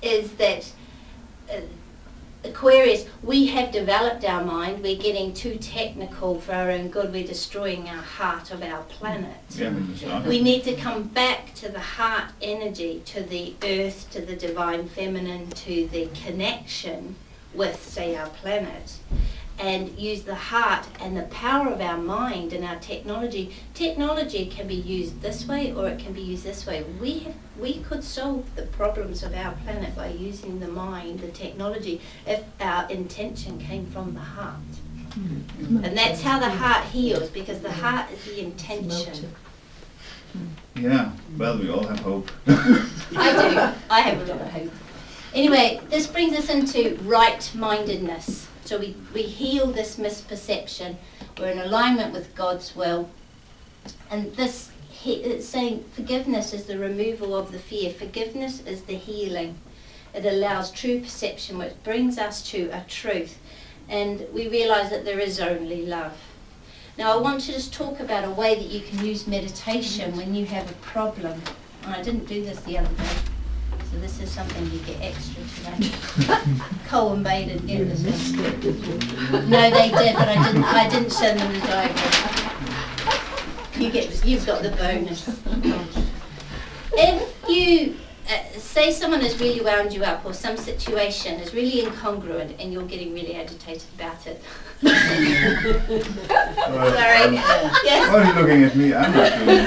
is that Aquarius, we have developed our mind, we're getting too technical for our own good, we're destroying our heart of our planet. We need to come back to the heart energy, to the earth, to the divine feminine, to the connection with, say, our planet, and use the heart and the power of our mind and our technology. Technology can be used this way or it can be used this way. We could solve the problems of our planet by using the mind, the technology, if our intention came from the heart. And that's how the heart heals, because the heart is the intention. Yeah, well, we all have hope. I do. I have a lot of hope. Anyway, this brings us into right-mindedness. So we heal this misperception. We're in alignment with God's will. And this, it's saying forgiveness is the removal of the fear. Forgiveness is the healing. It allows true perception, which brings us to a truth. And we realize that there is only love. Now, I want to just talk about a way that you can use meditation when you have a problem. And I didn't do this the other day. So this is something you get extra today. Cole and Bay didn't get this one. No, they did, but I didn't send them the diagram. You've got the bonus. If you say someone has really wound you up, or some situation is really incongruent and you're getting really agitated about it. Sorry. Yes. Why are you looking at me? I'm not doing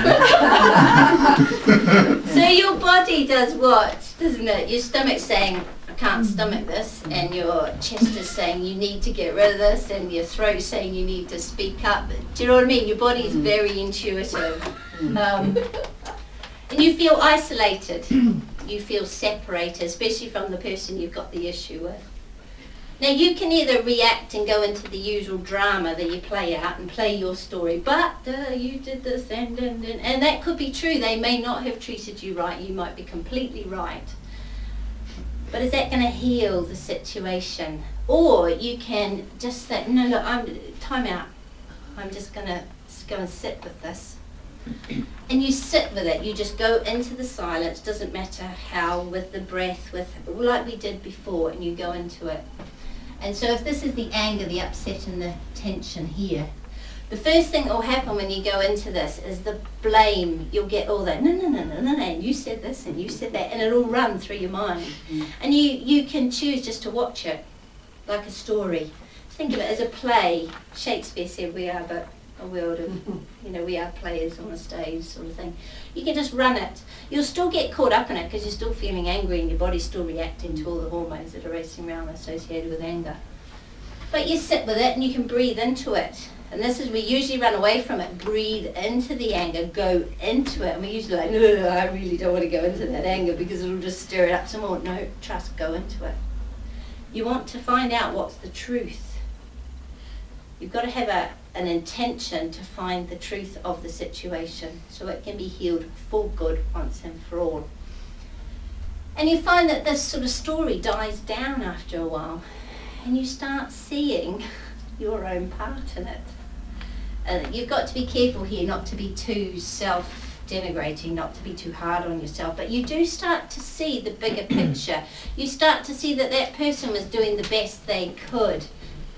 it. So your body does what, doesn't it? Your stomach's saying, I can't stomach this, and your chest is saying you need to get rid of this, and your throat's saying you need to speak up. Do you know what I mean? Your body is very intuitive. And you feel isolated. You feel separated, especially from the person you've got the issue with. Now you can either react and go into the usual drama that you play out and play your story, but you did this and that could be true. They may not have treated you right. You might be completely right. But is that going to heal the situation? Or you can just say, no, look, time out. I'm just going to go and sit with this. And you sit with it. You just go into the silence, doesn't matter how, with the breath, with like we did before, and you go into it. And so if this is the anger, the upset and the tension here, the first thing that will happen when you go into this is the blame. You'll get all that, no, and you said this and you said that, and it'll run through your mind. And you can choose just to watch it like a story. Think of it as a play. Shakespeare said we are but a world of, we are players on a stage sort of thing. You can just run it. You'll still get caught up in it because you're still feeling angry and your body's still reacting to all the hormones that are racing around associated with anger. But you sit with it and you can breathe into it. And this is, we usually run away from it, breathe into the anger, go into it. And we usually like, no, I really don't want to go into that anger because it'll just stir it up some more. No, trust, go into it. You want to find out what's the truth. You've got to have an intention to find the truth of the situation so it can be healed for good once and for all. And you find that this sort of story dies down after a while and you start seeing your own part in it. You've got to be careful here not to be too self-denigrating, not to be too hard on yourself, but you do start to see the bigger picture. You start to see that that person was doing the best they could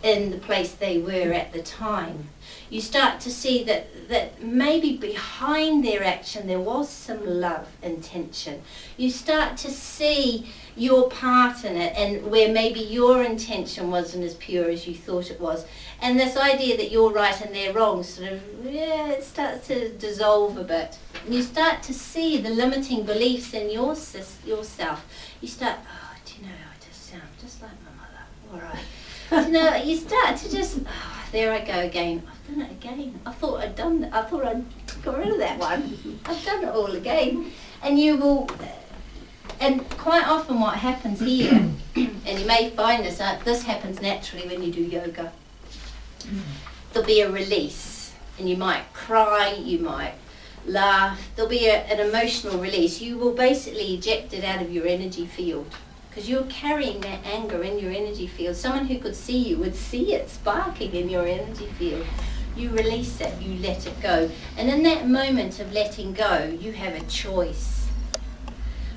in the place they were at the time. You start to see that maybe behind their action there was some love, intention. You start to see your part in it and where maybe your intention wasn't as pure as you thought it was. And this idea that you're right and they're wrong sort of, it starts to dissolve a bit. And you start to see the limiting beliefs in yourself. You start, do you know, I just sound just like my mother. All right. You start to just, there I go again. I've done it again. I thought I'd got rid of that one. I've done it all again. And you will, and quite often what happens here, and you may find this happens naturally when you do yoga. There'll be a release, and you might cry, you might laugh. There'll be an emotional release. You will basically eject it out of your energy field. Because you're carrying that anger in your energy field. Someone who could see you would see it sparking in your energy field. You release it, you let it go. And in that moment of letting go, you have a choice.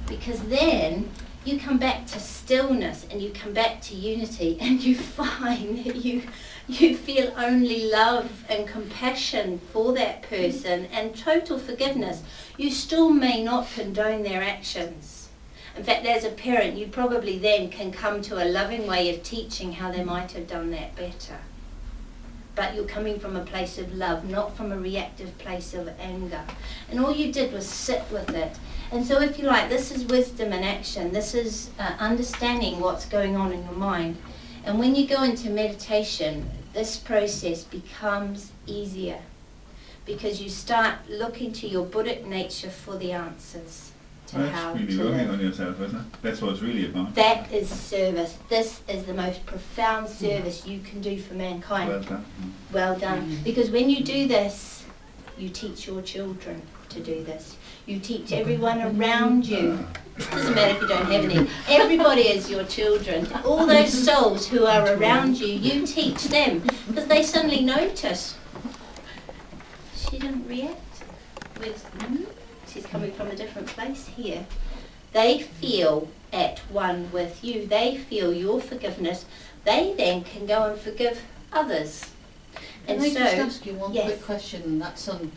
Because then you come back to stillness and you come back to unity, and you find that you feel only love and compassion for that person and total forgiveness. You still may not condone their actions. In fact, as a parent, you probably then can come to a loving way of teaching how they might have done that better. But you're coming from a place of love, not from a reactive place of anger. And all you did was sit with it. And so if you like, this is wisdom in action. This is understanding what's going on in your mind. And when you go into meditation, this process becomes easier, because you start looking to your Buddhic nature for the answers to how That's really to working live. on yourself, isn't it? That's what it's really about. That is service. This is the most profound service you can do for mankind. Well done. Well done. Because when you do this, you teach your children to do this. You teach everyone around you. Doesn't matter if you don't have any. Everybody is your children. All those souls who are around you, you teach them. Because they suddenly notice, she didn't react with, she's coming from a different place here. They feel at one with you. They feel your forgiveness. They then can go and forgive others. Can I just ask you one yes. quick question, and that's on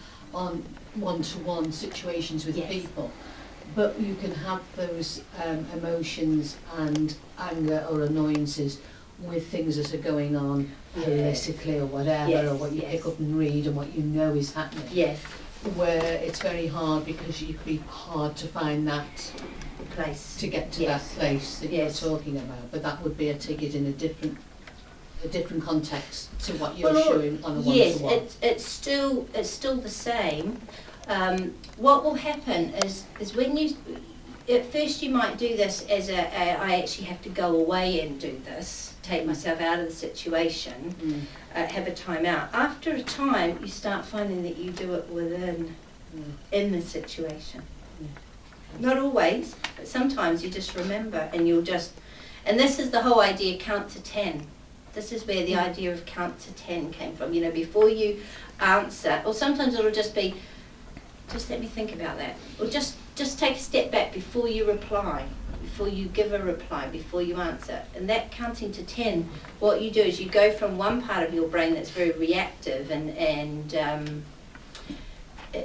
one-to-one situations with Yes. people, but you can have those emotions and anger or annoyances with things that are going on politically or whatever, Yes, or what you yes. pick up and read and what you know is happening, Yes, where it's very hard because it could be hard to find that place. to get to Yes. that place that Yes. you're talking about, but that would be a ticket in a different context to what you're Well, showing on a yes, one-to-one. it's still the same. What will happen is when you, at first you might do this as I actually have to go away and do this, take myself out of the situation, have a time out. After a time, you start finding that you do it in the situation. Not always, but sometimes you just remember, and and this is the whole idea, count to 10. This is where the idea of count to 10 came from. You know, before you answer, or sometimes it'll just be, just let me think about that. Or just take a step back before you reply, before you give a reply, before you answer. And that counting to 10, what you do is you go from one part of your brain that's very reactive and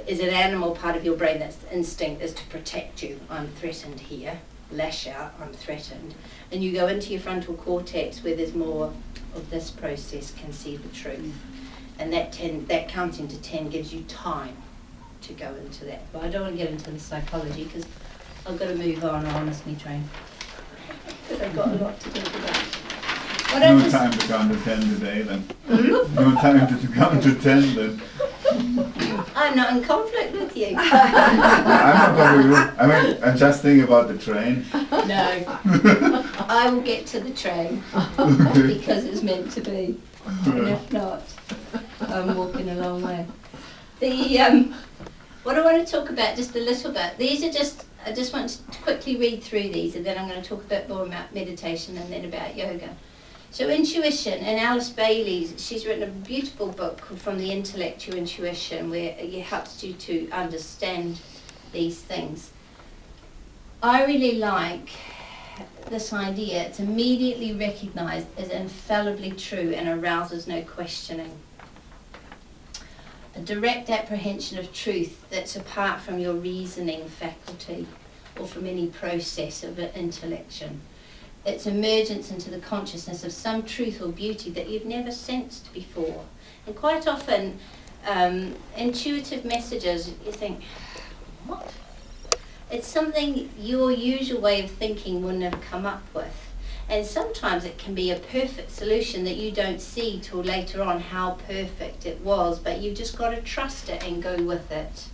is an animal part of your brain that's instinct is to protect you. I'm threatened here. Lash out, I'm threatened. And you go into your frontal cortex where there's more of this process, can see the truth. And that counting to 10 gives you time to go into that. But I don't want to get into the psychology because I've got to move on. I honestly train. Because I've got a lot to talk about. No time to count to 10 today then. No time to count to 10 then. I'm not in conflict with you. I'm not going to. I mean, I'm just thinking about the train. No. I will get to the train because it's meant to be. And if not, I'm walking a long way. What I want to talk about just a little bit, I just want to quickly read through these, and then I'm going to talk a bit more about meditation and then about yoga. So intuition, and Alice Bailey's, she's written a beautiful book called From the Intellect to Intuition, where it helps you to understand these things. I really like this idea. It's immediately recognized as infallibly true and arouses no questioning. A direct apprehension of truth that's apart from your reasoning faculty or from any process of intellection. It's emergence into the consciousness of some truth or beauty that you've never sensed before. And quite often, intuitive messages, you think, what? It's something your usual way of thinking wouldn't have come up with. And sometimes it can be a perfect solution that you don't see till later on how perfect it was, but you've just got to trust it and go with it.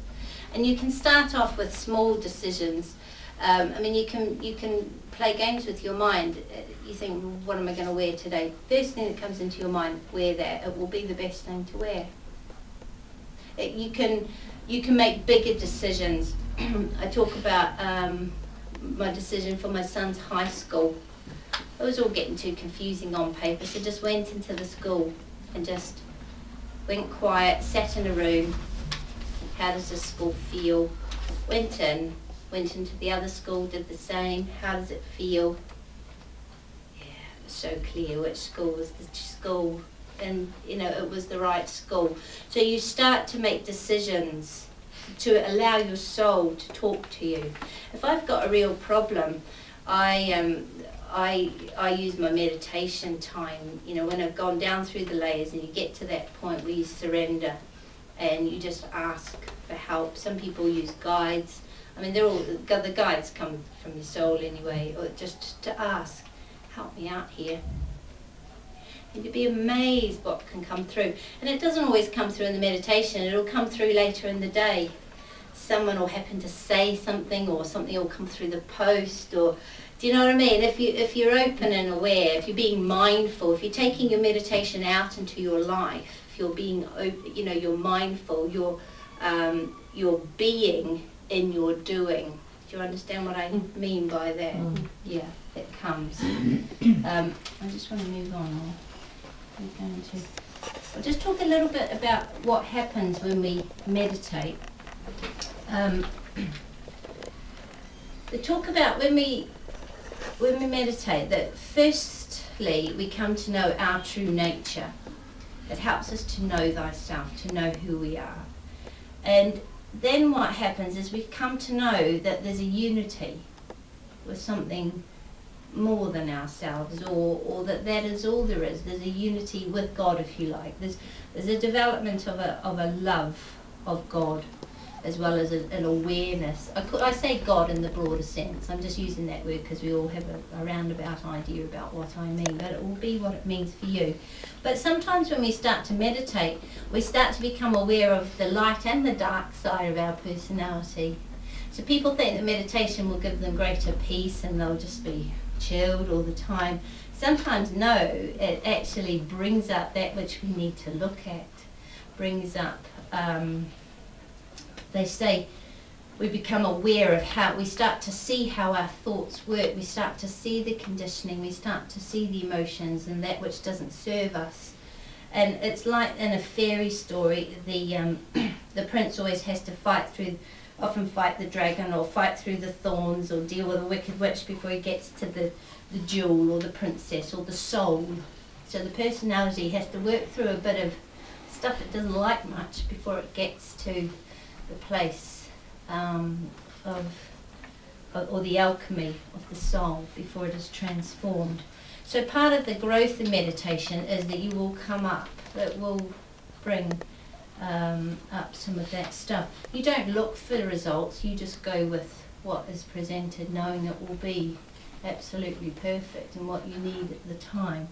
And you can start off with small decisions. You can play games with your mind. You think, well, what am I going to wear today? First thing that comes into your mind, wear that. It will be the best thing to wear. You can make bigger decisions. I talk about my decision for my son's high school. It was all getting too confusing on paper, so just went into the school and just went quiet, sat in a room. How does the school feel? Went in, went into the other school, did the same. How does it feel? Yeah, it was so clear which school was the school, and you know, it was the right school. So you start to make decisions to allow your soul to talk to you. If I've got a real problem, I use my meditation time, you know, when I've gone down through the layers and you get to that point where you surrender and you just ask for help. Some people use guides. I mean, the guides come from your soul anyway, or just to ask, help me out here. And you'd be amazed what can come through. And it doesn't always come through in the meditation, it'll come through later in the day. Someone will happen to say something, or something will come through the post, or do you know what I mean? If you're open and aware, if you're being mindful, if you're taking your meditation out into your life, if you're being open, you know, you're mindful, you're being in your doing. Do you understand what I mean by that? Yeah, it comes. I just want to move on. I'll just talk a little bit about what happens when we meditate. They talk about when we meditate that firstly we come to know our true nature. It helps us to know thyself, to know who we are. And then what happens is we come to know that there's a unity with something more than ourselves, or that is all there is. There's a unity with God, if you like. There's a development of a love of God, as well as an awareness. I say God in the broader sense. I'm just using that word because we all have a roundabout idea about what I mean, but it will be what it means for you. But sometimes when we start to meditate, we start to become aware of the light and the dark side of our personality. So people think that meditation will give them greater peace and they'll just be chilled all the time. Sometimes no, it actually brings up that which we need to look at, brings up they say we become aware of how we start to see how our thoughts work, we start to see the conditioning, we start to see the emotions and that which doesn't serve us. And it's like in a fairy story, the prince always has to often fight the dragon, or fight through the thorns, or deal with a wicked witch before he gets to the jewel, or the princess, or the soul. So the personality has to work through a bit of stuff it doesn't like much before it gets to the place or the alchemy of the soul, before it is transformed. So part of the growth in meditation is that you will come up, that will bring up some of that stuff. You don't look for the results, you just go with what is presented, knowing it will be absolutely perfect and what you need at the time.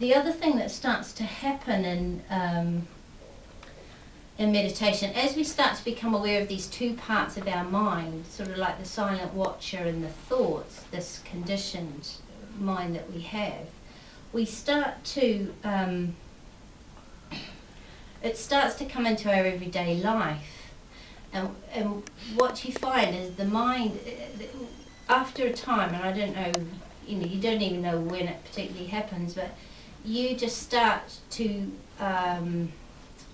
The other thing that starts to happen in meditation, as we start to become aware of these two parts of our mind, sort of like the silent watcher and the thoughts, this conditioned mind that we have, we start to, it starts to come into our everyday life. And what you find is the mind, after a time, and I don't know, you don't even know when it particularly happens, but you just start to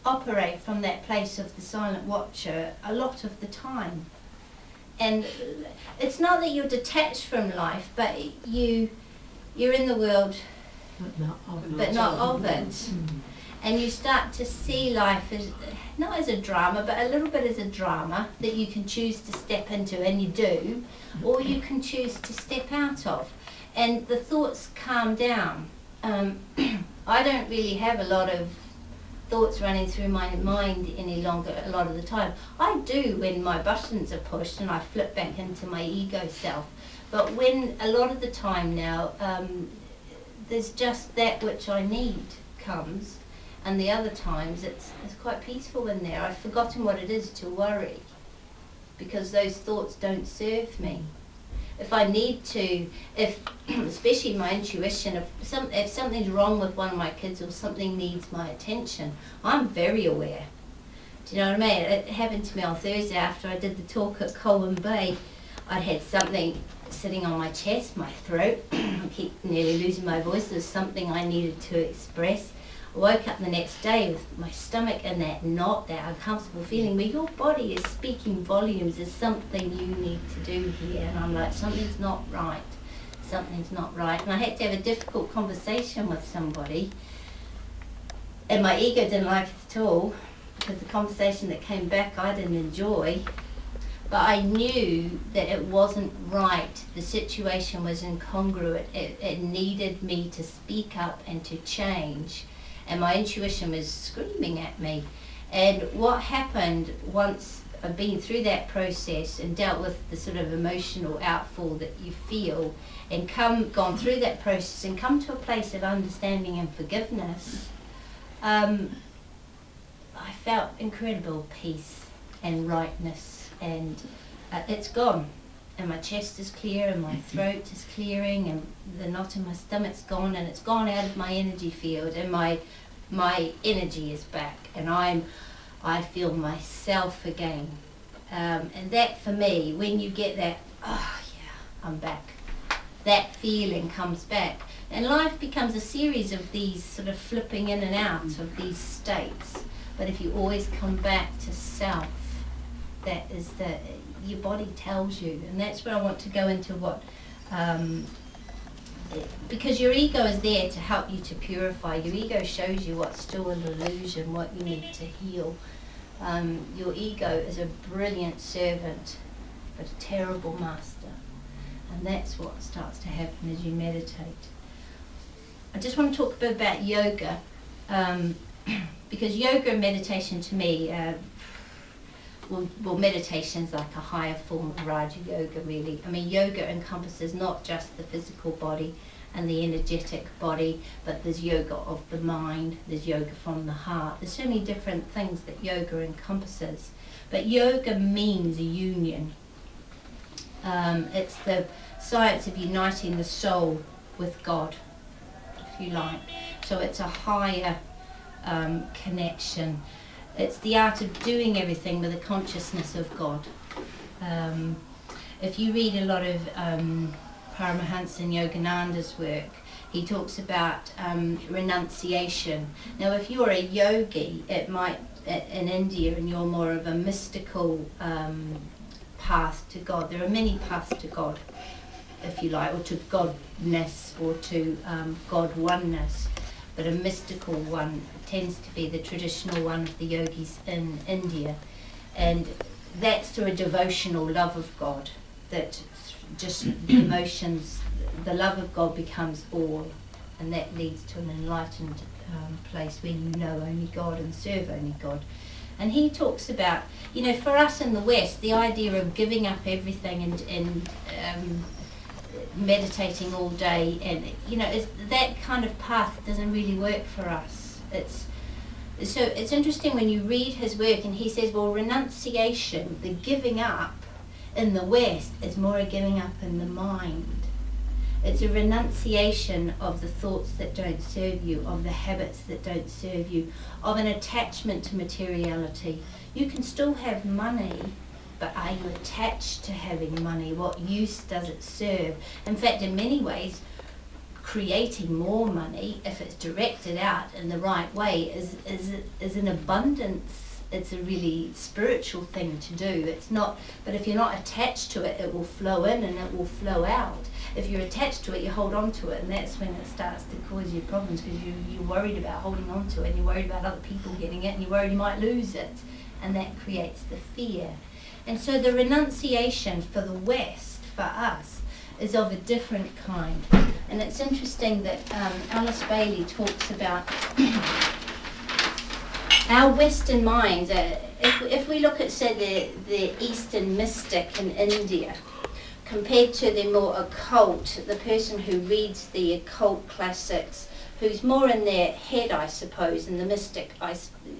operate from that place of the silent watcher a lot of the time. And it's not that you're detached from life, but you're in the world, but not of it. And you start to see life as, not as a drama, but a little bit as a drama that you can choose to step into, and you do, or you can choose to step out of. And the thoughts calm down. I don't really have a lot of thoughts running through my mind any longer a lot of the time. I do when my buttons are pushed and I flip back into my ego self. But when a lot of the time now, there's just that which I need comes, and the other times it's quite peaceful in there. I've forgotten what it is to worry, because those thoughts don't serve me. If I need to, especially my intuition, if something's wrong with one of my kids or something needs my attention, I'm very aware. Do you know what I mean? It happened to me on Thursday after I did the talk at Colwyn Bay. I'd had something sitting on my chest, my throat. I keep nearly losing my voice. There's something I needed to express. I woke up the next day with my stomach in that knot, that uncomfortable feeling where your body is speaking volumes. There's something you need to do here. And I'm like, something's not right. Something's not right. And I had to have a difficult conversation with somebody. And my ego didn't like it at all, because the conversation that came back I didn't enjoy. But I knew that it wasn't right. The situation was incongruent. It needed me to speak up and to change. And my intuition was screaming at me. And what happened once I've been through that process and dealt with the sort of emotional outfall that you feel, and gone through that process and come to a place of understanding and forgiveness, I felt incredible peace and rightness, and it's gone. And my chest is clear, and my throat is clearing, and the knot in my stomach's gone, and it's gone out of my energy field, and my energy is back, and I feel myself again. And that for me, when you get that, oh yeah, I'm back, that feeling comes back. And life becomes a series of these sort of flipping in and out of these states. But if you always come back to self, that is your body tells you. And that's where I want to go into what, because your ego is there to help you to purify. Your ego shows you what's still an illusion, what you need to heal. Your ego is a brilliant servant, but a terrible master. And that's what starts to happen as you meditate. I just want to talk a bit about yoga, because yoga and meditation to me, well, meditation's like a higher form of Raja Yoga, really. I mean, yoga encompasses not just the physical body and the energetic body, but there's yoga of the mind, there's yoga from the heart. There's so many different things that yoga encompasses. But yoga means a union. It's the science of uniting the soul with God, if you like. So it's a higher connection. It's the art of doing everything with a consciousness of God. If you read a lot of Paramahansa Yogananda's work, he talks about renunciation. Now, if you're a yogi, it might, in India, and you're more of a mystical path to God. There are many paths to God, if you like, or to godness, or to God oneness. But a mystical one tends to be the traditional one of the yogis in India. And that's through a devotional love of God, that just the emotions, the love of God becomes all, and that leads to an enlightened place where you know only God and serve only God. And he talks about, you know, for us in the West, the idea of giving up everything and meditating all day, and you know, that kind of path doesn't really work for us. So it's interesting when you read his work, and he says, well, renunciation, the giving up in the West, is more a giving up in the mind. It's a renunciation of the thoughts that don't serve you, of the habits that don't serve you, of an attachment to materiality. You can still have money, but are you attached to having money? What use does it serve? In fact, in many ways, creating more money, if it's directed out in the right way, is an abundance. It's a really spiritual thing to do. It's not, but if you're not attached to it, it will flow in and it will flow out. If you're attached to it, you hold on to it, and that's when it starts to cause you problems, because you're worried about holding on to it, and you're worried about other people getting it, and you're worried you might lose it, and that creates the fear. And so the renunciation for the West, for us, is of a different kind. And it's interesting that Alice Bailey talks about our Western minds. If we look at, say, the Eastern mystic in India, compared to the more occult, the person who reads the occult classics, who's more in their head, I suppose, and the mystic,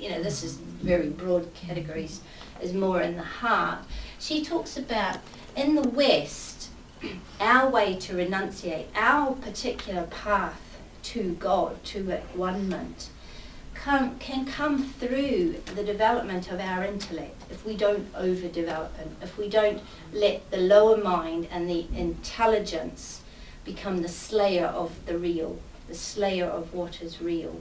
you know, this is very broad categories, is more in the heart. She talks about, in the West, our way to renunciate, our particular path to God, to one-ment, can come through the development of our intellect. If we don't overdevelop it, if we don't let the lower mind and the intelligence become the slayer of the real, the slayer of what is real.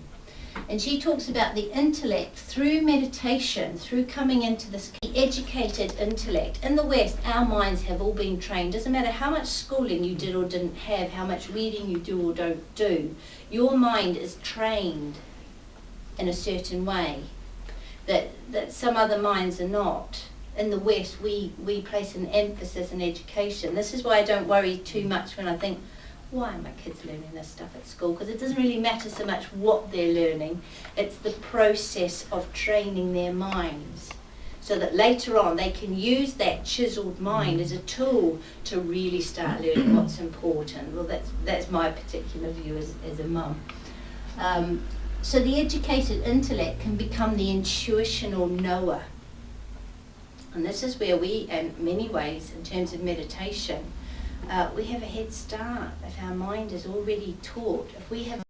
And she talks about the intellect through meditation, through coming into this educated intellect. In the West, our minds have all been trained. Doesn't matter how much schooling you did or didn't have, how much reading you do or don't do, your mind is trained in a certain way that some other minds are not. In the West, we place an emphasis in education. This is why I don't worry too much when I think, why are my kids learning this stuff at school? Because it doesn't really matter so much what they're learning. It's the process of training their minds so that later on they can use that chiseled mind as a tool to really start learning what's important. Well, that's my particular view as a mum. So the educated intellect can become the intuitional knower. And this is where we, in many ways, in terms of meditation, we have a head start if our mind is already taught. If we have